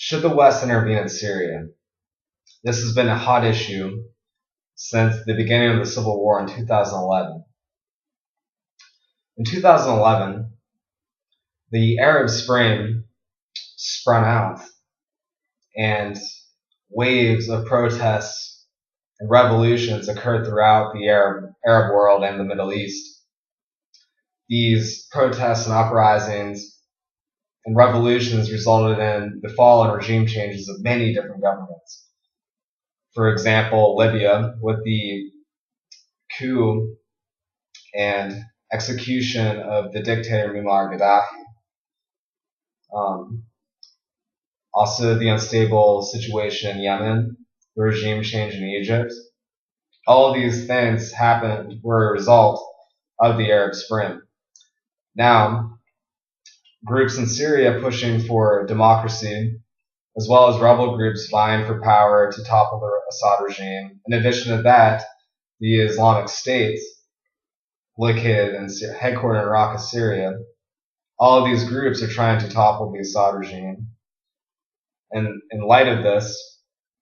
Should the West intervene in Syria? This has been a hot issue since the beginning of the civil war in 2011. In 2011, the Arab Spring sprung out, and waves of protests and revolutions occurred throughout the Arab world and the Middle East. These protests and uprisings and revolutions resulted in the fall and regime changes of many different governments. For example, Libya, with the coup and execution of the dictator Muammar Gaddafi. Also, the unstable situation in Yemen, the regime change in Egypt. All of these things happened were a result of the Arab Spring. Now, groups in Syria pushing for democracy, as well as rebel groups vying for power to topple the Assad regime. In addition to that, the Islamic State, located in headquartered in Raqqa, Syria. All of these groups are trying to topple the Assad regime. And in light of this,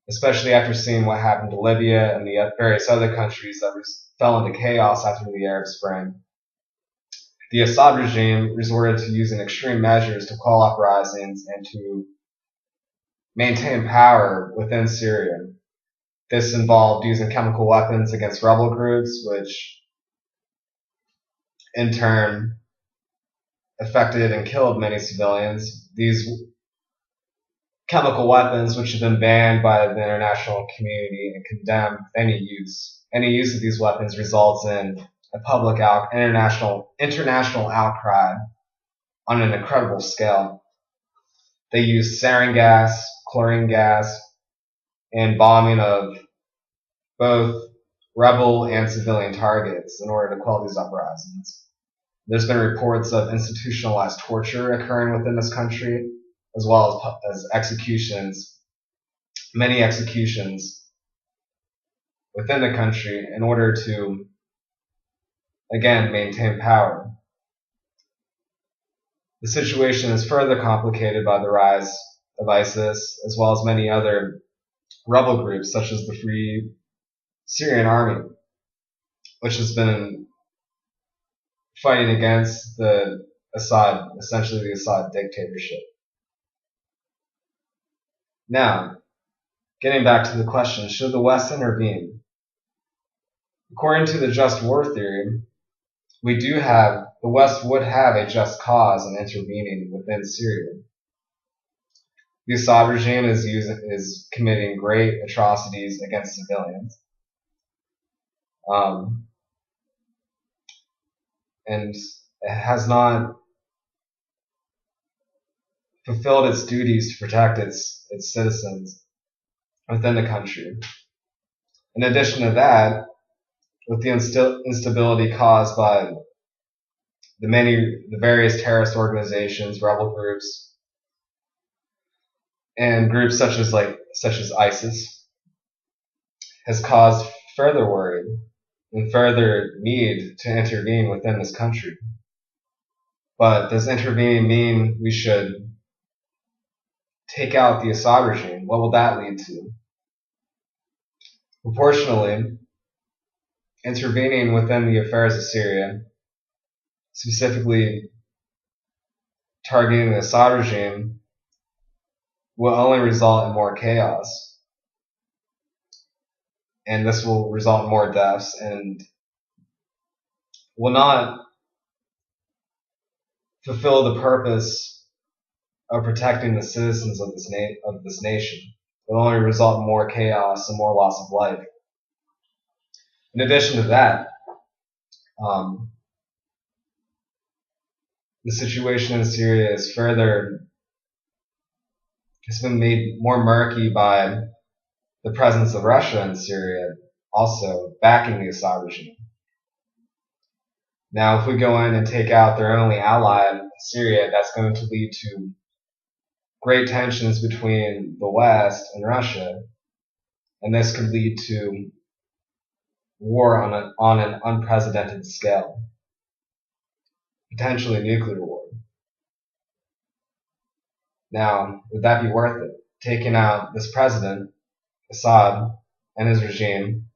especially after seeing what happened to Libya and the various other countries that fell into chaos after the Arab Spring, the Assad regime resorted to using extreme measures to quell uprisings and to maintain power within Syria. This involved using chemical weapons against rebel groups, which in turn affected and killed many civilians. These chemical weapons, which have been banned by the international community and condemned any use of these weapons, results in a public international outcry on an incredible scale. They used sarin gas, chlorine gas, and bombing of both rebel and civilian targets in order to quell these uprisings. There's been reports of institutionalized torture occurring within this country, as well as executions, many executions within the country in order to, again, maintain power. The situation is further complicated by the rise of ISIS, as well as many other rebel groups, such as the Free Syrian Army, which has been fighting against the Assad, essentially the Assad dictatorship. Now, getting back to the question, should the West intervene? According to the just war theory, the West would have a just cause in intervening within Syria. The Assad regime is committing great atrocities against civilians. And it has not fulfilled its duties to protect its citizens within the country. In addition to that, with the instability caused by the various terrorist organizations, rebel groups, and groups such as ISIS, has caused further worry and further need to intervene within this country. But does intervening mean we should take out the Assad regime? What will that lead to? Proportionally, intervening within the affairs of Syria, specifically targeting the Assad regime, will only result in more chaos. And this will result in more deaths and will not fulfill the purpose of protecting the citizens of this nation. It will only result in more chaos and more loss of life. In addition to that, the situation in Syria has been made more murky by the presence of Russia in Syria, also backing the Assad regime. Now, if we go in and take out their only ally in Syria, that's going to lead to great tensions between the West and Russia, and this could lead to war on an unprecedented scale, potentially nuclear war. Now, would that be worth it taking out this president, Assad, and his regime,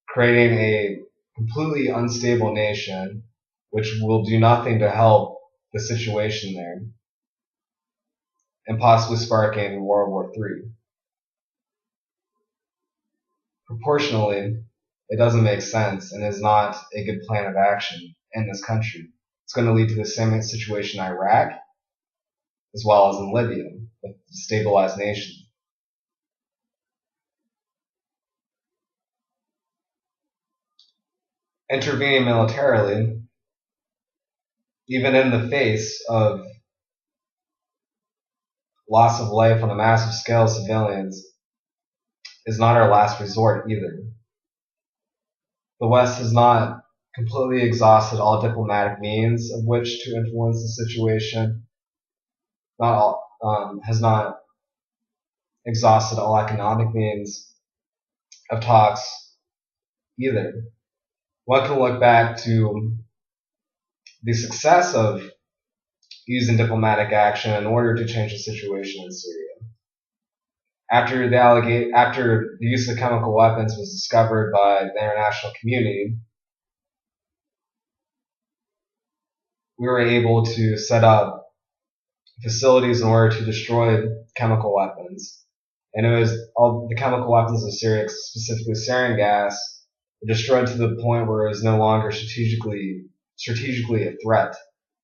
creating a completely unstable nation, which will do nothing to help the situation there, and possibly sparking World War III. Proportionally, it doesn't make sense and is not a good plan of action in this country. It's going to lead to the same situation in Iraq as well as in Libya, with destabilized nations. Intervening militarily, even in the face of loss of life on a massive scale of civilians, is not our last resort either. The West has not completely exhausted all diplomatic means of which to influence the situation, has not exhausted all economic means of talks either. One can look back to the success of using diplomatic action in order to change the situation in Syria. After the use of chemical weapons was discovered by the international community, we were able to set up facilities in order to destroy chemical weapons. And it was all the chemical weapons of Syria, specifically sarin gas, were destroyed to the point where it was no longer strategically a threat,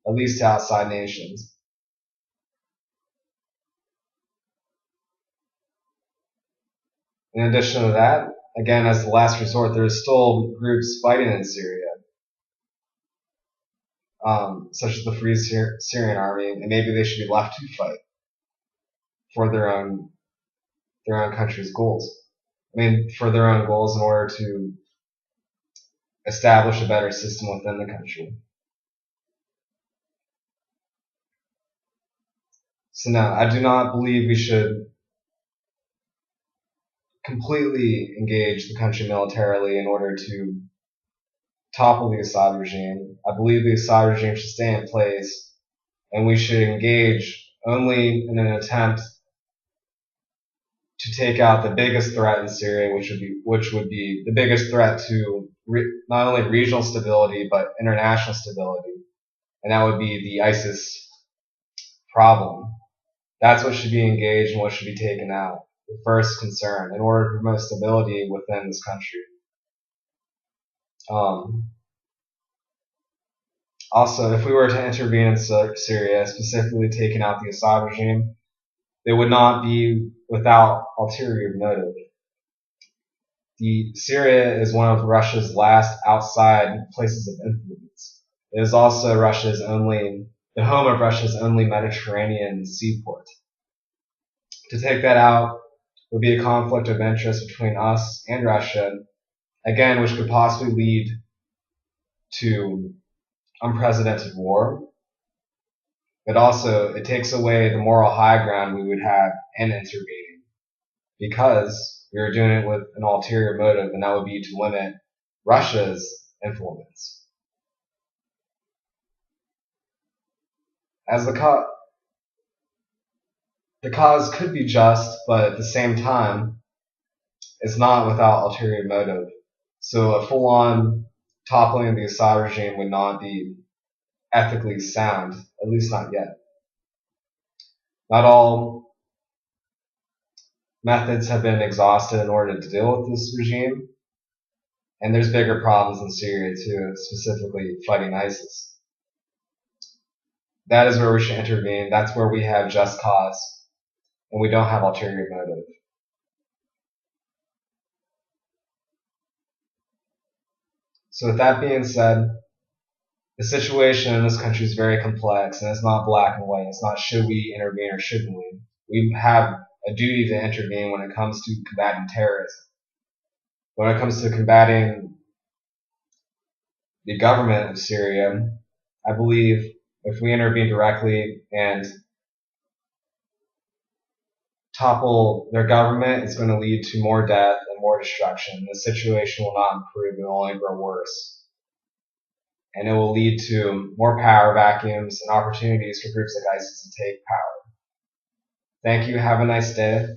at least to outside nations. In addition to that, again, as the last resort, there are still groups fighting in Syria, such as the Free Syrian Army, and maybe they should be left to fight for their own country's goals. For their own goals in order to establish a better system within the country. So no, I do not believe we should completely engage the country militarily in order to topple the Assad regime. I believe the Assad regime should stay in place, and we should engage only in an attempt to take out the biggest threat in Syria, which would be the biggest threat to not only regional stability but international stability, and that would be the ISIS problem. That's what should be engaged and what should be taken out. The first concern in order to promote stability within this country. Also, if we were to intervene in Syria, specifically taking out the Assad regime, it would not be without ulterior motive. Syria is one of Russia's last outside places of influence. It is also the home of Russia's only Mediterranean seaport. To take that out would be a conflict of interest between us and Russia, again, which could possibly lead to unprecedented war. But also, it takes away the moral high ground we would have in intervening, because we are doing it with an ulterior motive, and that would be to limit Russia's influence. As the cause could be just, but at the same time, it's not without ulterior motive. So a full-on toppling of the Assad regime would not be ethically sound, at least not yet. Not all methods have been exhausted in order to deal with this regime, and there's bigger problems in Syria too, specifically fighting ISIS. That is where we should intervene. That's where we have just cause, and we don't have ulterior motive. So with that being said, the situation in this country is very complex, and it's not black and white. It's not should we intervene or shouldn't we. We have a duty to intervene when it comes to combating terrorism. When it comes to combating the government of Syria, I believe if we intervene directly and topple their government, it's going to lead to more death and more destruction. The situation will not improve, it will only grow worse. And it will lead to more power vacuums and opportunities for groups like ISIS to take power. Thank you. Have a nice day.